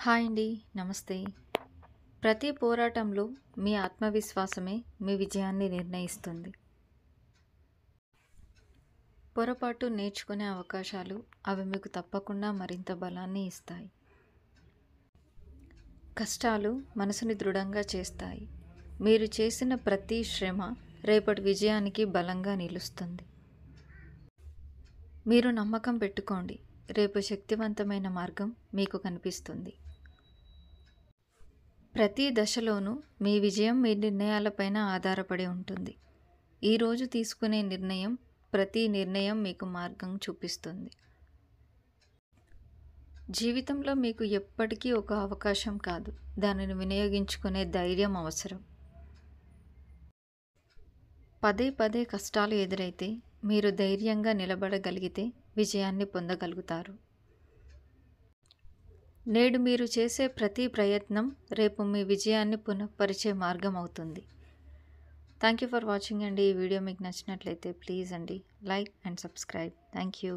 Hi అండి. నమస్తే. ప్రతి పోరాటంలో మీ ఆత్మవిశ్వాసమే మీ విజయాన్ని నిర్ణయిస్తుంది. పొరపాటు నేర్చుకునే అవకాశాలు అవి మీకు తప్పకుండా మరింత బలాన్ని ఇస్తాయి. కష్టాలు మనసుని దృఢంగా చేస్తాయి. మీరు చేసిన ప్రతి శ్రమ రేపటి విజయానికి బలంగా నిలుస్తుంది. మీరు నమ్మకం పెట్టుకోండి. రేపు శక్తివంతమైన మార్గం మీకు కనిపిస్తుంది. ప్రతి దశలోనూ మీ విజయం మీ నిర్ణయాలపైన ఆధారపడి ఉంటుంది. ఈరోజు తీసుకునే ప్రతి నిర్ణయం మీకు మార్గం చూపిస్తుంది. జీవితంలో మీకు ఎప్పటికీ ఒక అవకాశం కాదు, దానిని వినియోగించుకునే ధైర్యం అవసరం. పదే పదే కష్టాలు ఎదురైతే మీరు ధైర్యంగా నిలబడగలిగితే విజయాన్ని పొందగలుగుతారు. నేడు మీరు చేసే ప్రతి ప్రయత్నం రేపు మీ విజయాన్ని పునఃపరిచే మార్గం అవుతుంది. థ్యాంక్ యూ ఫర్ వాచింగ్ అండి. ఈ వీడియో మీకు నచ్చినట్లయితే ప్లీజ్ అండి like and subscribe. Thank you.